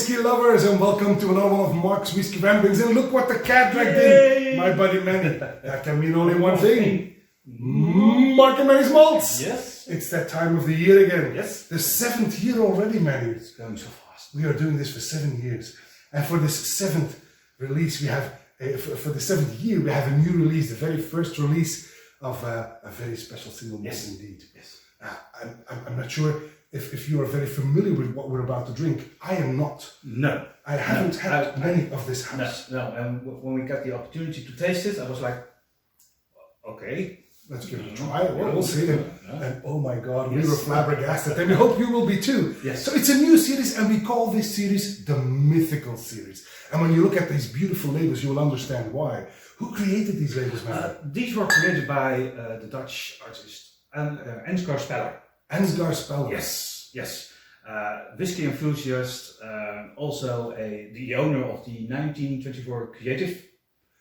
whiskey lovers, and welcome to another one of Mark's Whiskey Ramblings. And look what the cat dragged in, my buddy Manny. That can mean only one thing. Mark and Manny's malts. Yes. It's that time of the year again. Yes. The 7th year already, Manny. It's going so fast. We are doing this for 7 years. And for this 7th release, we have, for the 7th year, we have a new release, the very first release of a very special single malt indeed. Yes. I'm not sure if you are very familiar with what we're about to drink. I am not. No. I haven't had many of this house. No. And when we got the opportunity to taste it, I was like, okay. Let's give it a try. We'll see. And oh my God, we were flabbergasted. And we hope you will be too. Yes. So it's a new series, and we call this series the Mythical Series. And when you look at these beautiful labels, you will understand why. Who created these labels, man? These were created by the Dutch artist Ansgar Speller. Ansgar Speller. Yes. Whiskey enthusiast, also the owner of the 1924 creative.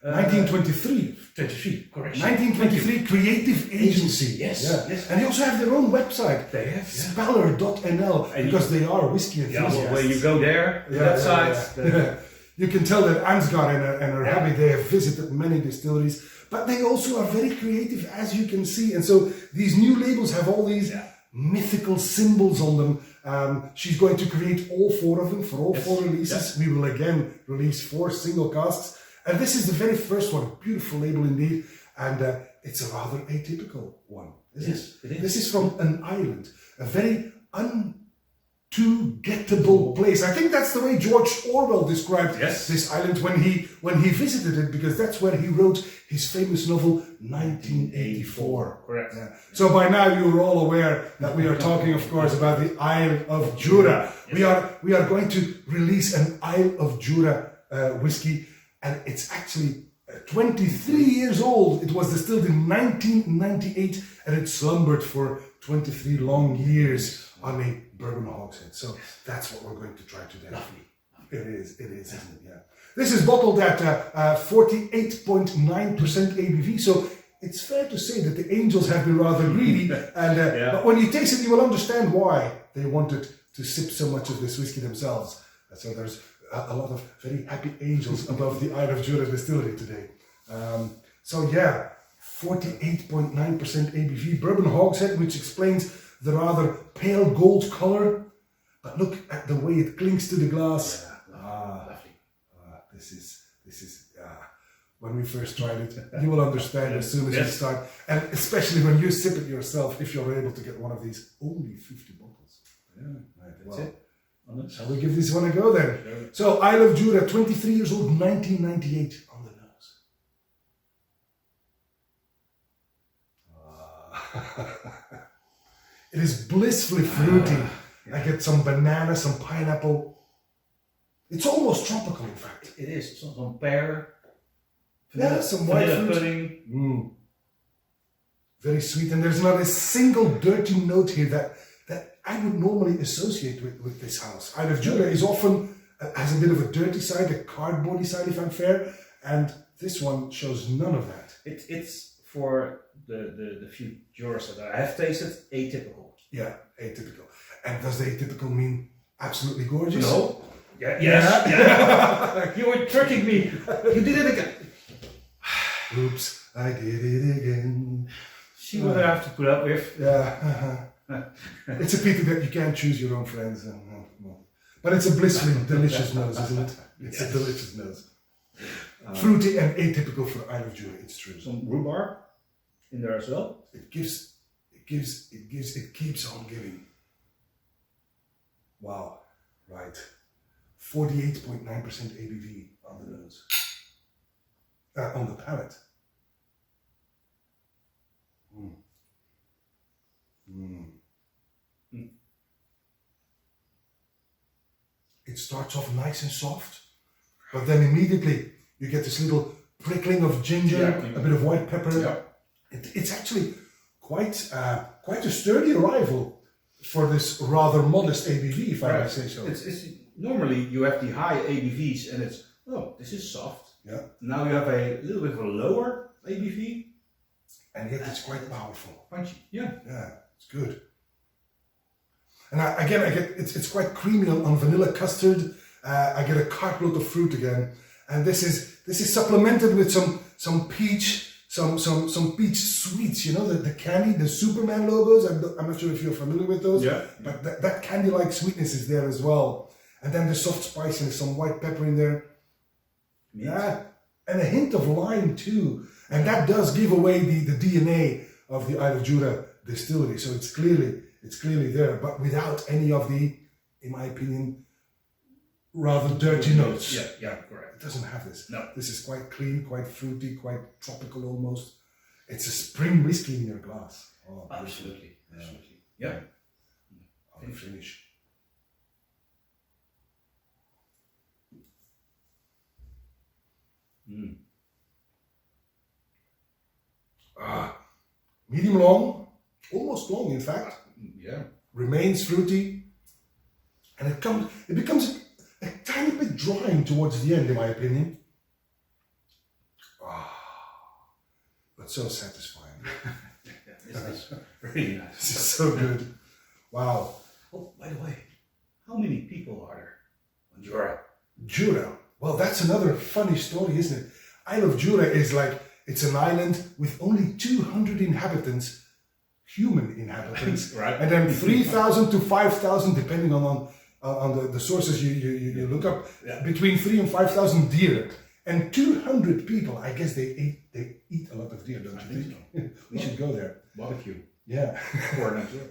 1923. 23, correct. 1923 Creative Agency. Yes. And they also have their own website. They have. Speller.nl, because they are whiskey enthusiasts. Yeah, well, when you go there, that site. You can tell that Ansgar and her hubby, they have visited many distilleries, but they also are very creative, as you can see. And so these new labels have all these mythical symbols on them. She's going to create all 4 of them for all 4 releases. We will again release 4 single casks. And this is the very first one, beautiful label indeed, and it's a rather atypical one, isn't it? It is. This is from an island, a very unto-gettable place. I think that's the way George Orwell described this island when he visited it, because that's where he wrote his famous novel 1984. Correct. Yeah. So by now you're all aware that we are talking, of course, about the Isle of Jura. Yes. We are going to release an Isle of Jura whiskey. And it's actually 23 years old. It was distilled in 1998, and it slumbered for 23 long years on a bourbon hogshead. So that's what we're going to try today. Lovely. It is, isn't it? Yeah. This is bottled at 48.9% ABV. So it's fair to say that the angels have been rather greedy. And but when you taste it, you will understand why they wanted to sip so much of this whiskey themselves. So there's a lot of very happy angels above the Isle of Jura distillery today. 48.9% ABV bourbon hogshead, which explains the rather pale gold color. But look at the way it clings to the glass. Lovely. This is when we first tried it, you will understand as soon as you start, and especially when you sip it yourself, if you're able to get one of these, only 50 bottles. That's it. Shall we give this one a go then? Sure. So, Isle of Jura, 23 years old, 1998, on the nose. It is blissfully fruity. I get some banana, some pineapple. It's almost tropical, in fact. It is. Some pear. Some white fruit. Pudding. Very sweet. And there's not a single dirty note here that I would normally associate with this house. Isle of Jura is often, has a bit of a dirty side, a cardboardy side if I'm fair, and this one shows none of that. It's for the few Juras that I have tasted, atypical. Yeah, atypical. And does the atypical mean absolutely gorgeous? No. Yes. You were tricking me. You did it again. Oops, I did it again. See what I have to put up with. Yeah. It's a pity that you can't choose your own friends. But it's a blissfully delicious nose, isn't it? It's a delicious nose. Fruity and atypical for Isle of Jura, it's true. Some rhubarb in there as well. It keeps on giving. Wow, right. 48.9% ABV on the nose. On the palate. It starts off nice and soft, but then immediately you get this little prickling of ginger, a bit of white pepper. Yeah. It's actually quite a sturdy arrival for this rather modest ABV, if I may say so. It's normally you have the high ABVs and it's this is soft. Yeah. Now you have a little bit of a lower ABV. And yet it's quite powerful. Punchy. Yeah. Yeah, it's good. And I get it's quite creamy on vanilla custard. I get a cartload of fruit again, and this is supplemented with some peach, some peach sweets. You know, the candy, the Superman logos. I'm not sure if you're familiar with those. Yeah. But that candy-like sweetness is there as well, and then the soft spiciness, some white pepper in there. Yeah, and a hint of lime too, and that does give away the DNA of the Isle of Jura distillery. So it's clearly there, but without any of the, in my opinion, rather dirty notes. Yeah, correct. It doesn't have this. No. This is quite clean, quite fruity, quite tropical almost. It's a spring whiskey in your glass. Oh, Absolutely. Yeah. I'll finish. Medium long, almost long in fact. Yeah. Remains fruity, and it becomes a tiny bit drying towards the end, in my opinion. But so satisfying. It's really nice. This is so good. Wow. Oh, by the way, how many people are there on Jura? Jura. Well, that's another funny story, isn't it? Isle of Jura is like, it's an island with only 200 inhabitants, human inhabitants, Right. and then 3,000 to 5,000, depending on the sources you look up, between 3,000 and 5,000 deer, and 200 people. I guess they eat a lot of deer, don't you think? We should go there. Barbecue. Yeah.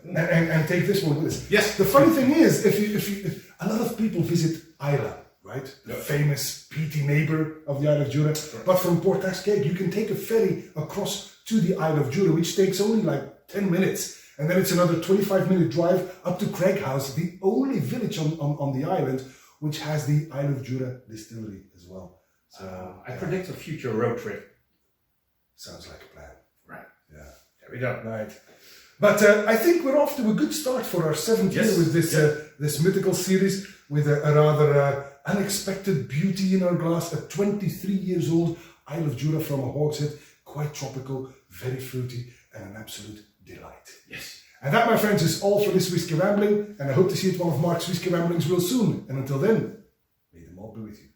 and and take this one with us. Yes. The funny thing is, if a lot of people visit Isla, right? The famous peaty neighbor of the Isle of Jura. But from Port Cascade, you can take a ferry across to the Isle of Jura, which takes only like 10 minutes. And then it's another 25-minute drive up to Craighouse, the only village on the island, which has the Isle of Jura distillery as well. So I predict a future road trip. Sounds like a plan. Right. Yeah. There we go. Right. But I think we're off to a good start for our 7th year with this Mythical Series, with a rather unexpected beauty in our glass, a 23 years old Isle of Jura from a hogshead, quite tropical, very fruity, and an absolute delight. Yes. And that, my friends, is all for this Whisky Rambling, and I hope to see you at one of Mark's Whisky Ramblings real soon. And until then, may the malt be with you.